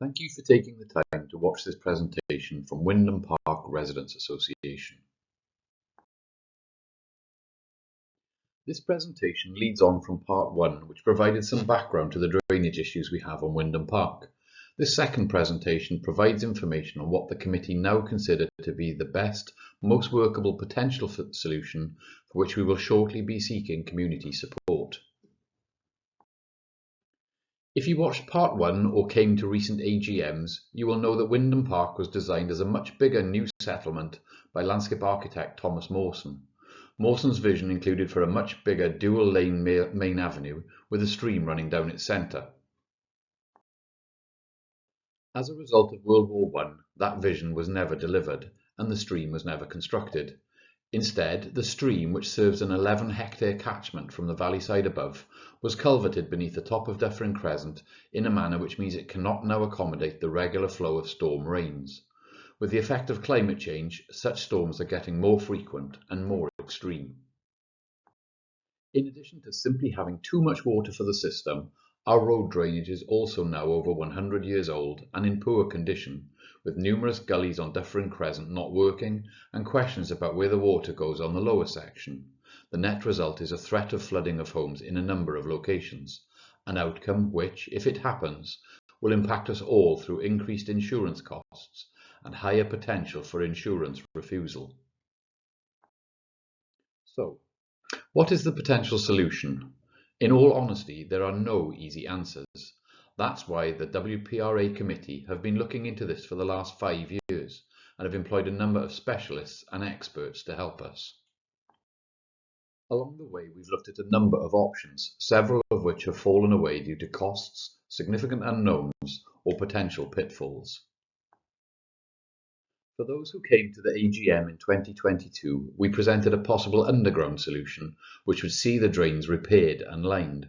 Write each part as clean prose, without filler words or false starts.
Thank you for taking the time to watch this presentation from Wyndham Park Residents Association. This presentation leads on from part 1, which provided some background to the drainage issues we have on Wyndham Park. This second presentation provides information on what the committee now consider to be the best, most workable potential solution for which we will shortly be seeking community support. If you watched part 1 or came to recent AGMs, you will know that Wyndham Park was designed as a much bigger new settlement by landscape architect Thomas Mawson. Mawson's vision included for a much bigger dual-lane main avenue with a stream running down its centre. As a result of World War I, that vision was never delivered and the stream was never constructed. Instead, the stream, which serves an 11-hectare catchment from the valley side above, was culverted beneath the top of Dyffryn Crescent in a manner which means it cannot now accommodate the regular flow of storm rains. With the effect of climate change, such storms are getting more frequent and more extreme. In addition to simply having too much water for the system, our road drainage is also now over 100 years old and in poor condition, with numerous gullies on Dyffryn Crescent not working and questions about where the water goes on the lower section. The net result is a threat of flooding of homes in a number of locations, an outcome which, if it happens, will impact us all through increased insurance costs and higher potential for insurance refusal. So, what is the potential solution? In all honesty, there are no easy answers. That's why the WPRA committee have been looking into this for the last 5 years and have employed a number of specialists and experts to help us. Along the way, we've looked at a number of options, several of which have fallen away due to costs, significant unknowns, or potential pitfalls. For those who came to the AGM in 2022, we presented a possible underground solution which would see the drains repaired and lined.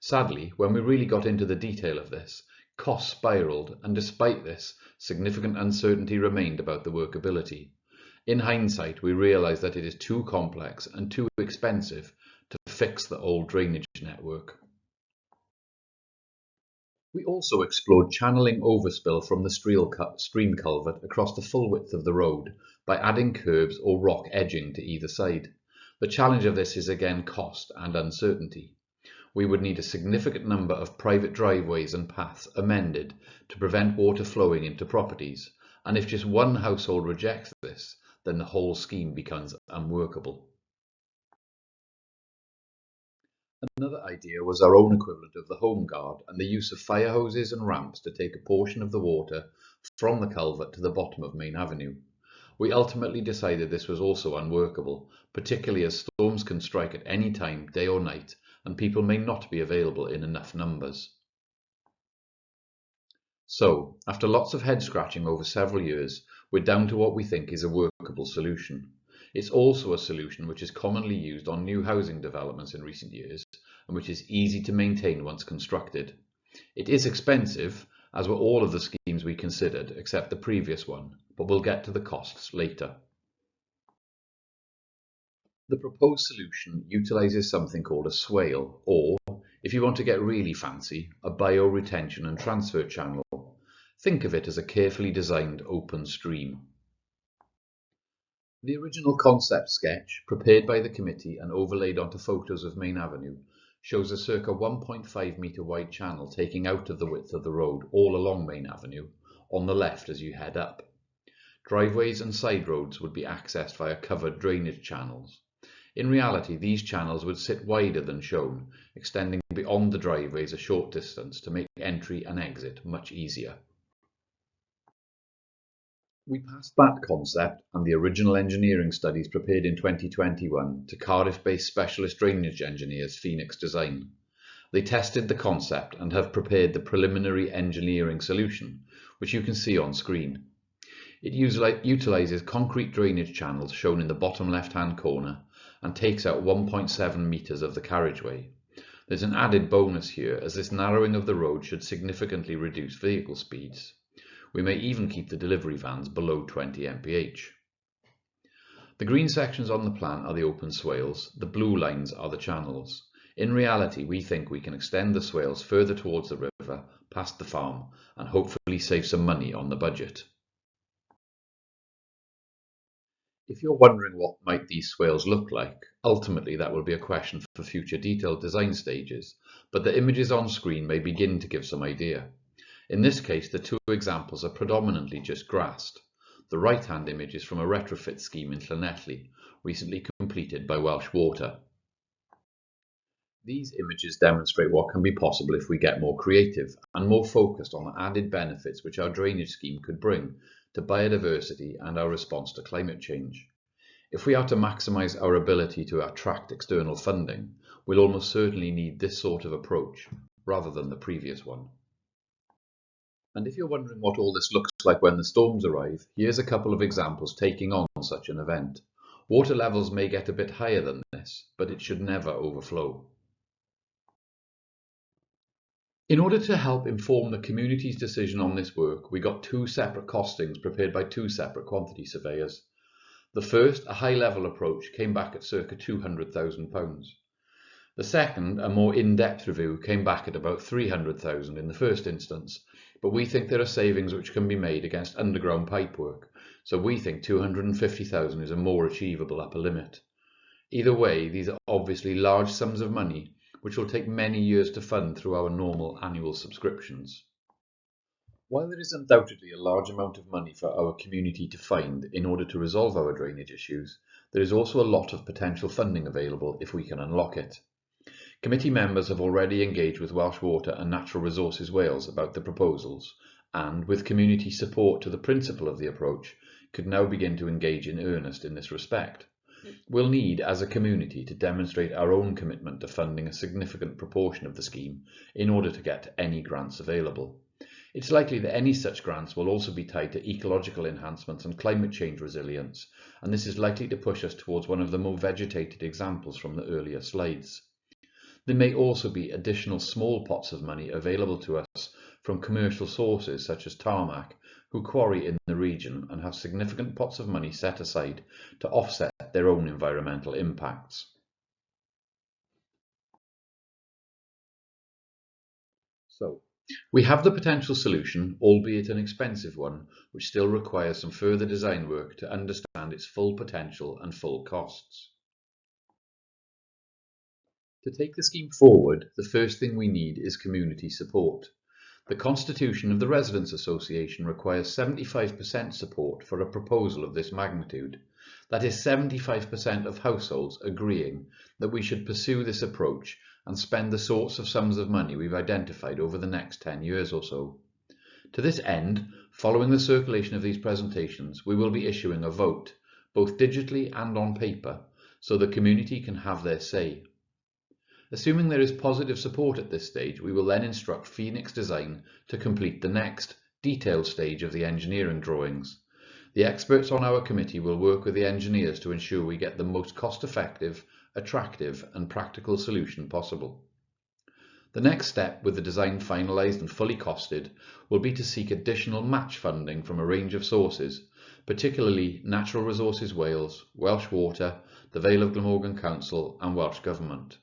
Sadly, when we really got into the detail of this, costs spiralled, and despite this, significant uncertainty remained about the workability. In hindsight, we realised that it is too complex and too expensive to fix the old drainage network. We also explored channeling overspill from the stream culvert across the full width of the road by adding curbs or rock edging to either side. The challenge of this is again cost and uncertainty. We would need a significant number of private driveways and paths amended to prevent water flowing into properties, and if just one household rejects this, then the whole scheme becomes unworkable. Another idea was our own equivalent of the home guard and the use of fire hoses and ramps to take a portion of the water from the culvert to the bottom of Main Avenue. We ultimately decided this was also unworkable, particularly as storms can strike at any time, day or night, and people may not be available in enough numbers. So, after lots of head scratching over several years, we're down to what we think is a workable solution. It's also a solution which is commonly used on new housing developments in recent years and which is easy to maintain once constructed. It is expensive, as were all of the schemes we considered except the previous one, but we'll get to the costs later. The proposed solution utilises something called a swale, or, if you want to get really fancy, a bioretention and transfer channel. Think of it as a carefully designed open stream. The original concept sketch, prepared by the committee and overlaid onto photos of Main Avenue, shows a circa 1.5 metre wide channel taking out of the width of the road all along Main Avenue, on the left as you head up. Driveways and side roads would be accessed via covered drainage channels. In reality, these channels would sit wider than shown, extending beyond the driveways a short distance to make entry and exit much easier. We passed that concept and the original engineering studies prepared in 2021 to Cardiff-based specialist drainage engineers Phoenix Design. They tested the concept and have prepared the preliminary engineering solution, which you can see on screen. It utilises concrete drainage channels shown in the bottom left-hand corner and takes out 1.7 metres of the carriageway. There's an added bonus here, as this narrowing of the road should significantly reduce vehicle speeds. We may even keep the delivery vans below 20 mph. The green sections on the plan are the open swales, the blue lines are the channels. In reality, we think we can extend the swales further towards the river, past the farm and hopefully save some money on the budget. If you're wondering what might these swales look like, ultimately that will be a question for future detailed design stages, but the images on screen may begin to give some idea. In this case, the two examples are predominantly just grassed. The right-hand image is from a retrofit scheme in Llanelli, recently completed by Welsh Water. These images demonstrate what can be possible if we get more creative and more focused on the added benefits which our drainage scheme could bring to biodiversity and our response to climate change. If we are to maximise our ability to attract external funding, we'll almost certainly need this sort of approach rather than the previous one. And if you're wondering what all this looks like when the storms arrive, here's a couple of examples taking on such an event. Water levels may get a bit higher than this, but it should never overflow. In order to help inform the community's decision on this work, we got two separate costings prepared by two separate quantity surveyors. The first, a high-level approach, came back at circa £200,000. The second, a more in-depth review, came back at about £300,000 in the first instance, but we think there are savings which can be made against underground pipework, so we think £250,000 is a more achievable upper limit. Either way, these are obviously large sums of money, which will take many years to fund through our normal annual subscriptions. While there is undoubtedly a large amount of money for our community to find in order to resolve our drainage issues, there is also a lot of potential funding available if we can unlock it. Committee members have already engaged with Welsh Water and Natural Resources Wales about the proposals and, with community support to the principle of the approach, could now begin to engage in earnest in this respect. We'll need, as a community, to demonstrate our own commitment to funding a significant proportion of the scheme in order to get any grants available. It's likely that any such grants will also be tied to ecological enhancements and climate change resilience, and this is likely to push us towards one of the more vegetated examples from the earlier slides. There may also be additional small pots of money available to us from commercial sources such as Tarmac, who quarry in the region and have significant pots of money set aside to offset their own environmental impacts. So, we have the potential solution, albeit an expensive one, which still requires some further design work to understand its full potential and full costs. To take the scheme forward, the first thing we need is community support. The constitution of the Residents' Association requires 75% support for a proposal of this magnitude. That is 75% of households agreeing that we should pursue this approach and spend the sorts of sums of money we've identified over the next 10 years or so. To this end, following the circulation of these presentations, we will be issuing a vote, both digitally and on paper, so the community can have their say. Assuming there is positive support at this stage, we will then instruct Phoenix Design to complete the next, detailed stage of the engineering drawings. The experts on our committee will work with the engineers to ensure we get the most cost-effective, attractive and practical solution possible. The next step, with the design finalised and fully costed, will be to seek additional match funding from a range of sources, particularly Natural Resources Wales, Welsh Water, the Vale of Glamorgan Council and Welsh Government.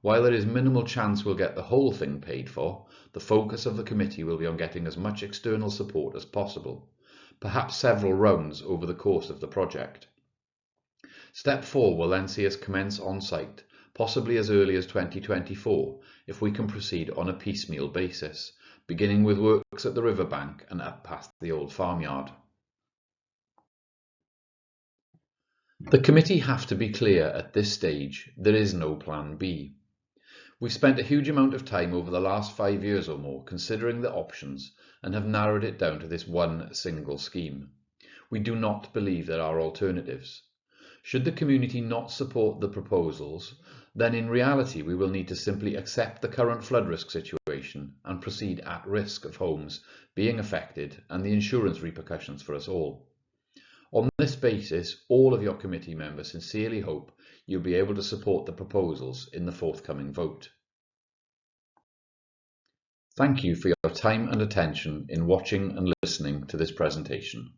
While there is minimal chance we'll get the whole thing paid for, the focus of the committee will be on getting as much external support as possible, perhaps several rounds over the course of the project. Step 4 will then see us commence on site, possibly as early as 2024, if we can proceed on a piecemeal basis, beginning with works at the riverbank and up past the old farmyard. The committee have to be clear at this stage, there is no plan B. We've spent a huge amount of time over the last 5 years or more considering the options and have narrowed it down to this one single scheme. We do not believe there are alternatives. Should the community not support the proposals, then in reality we will need to simply accept the current flood risk situation and proceed at risk of homes being affected and the insurance repercussions for us all. On this basis, all of your committee members sincerely hope you'll be able to support the proposals in the forthcoming vote. Thank you for your time and attention in watching and listening to this presentation.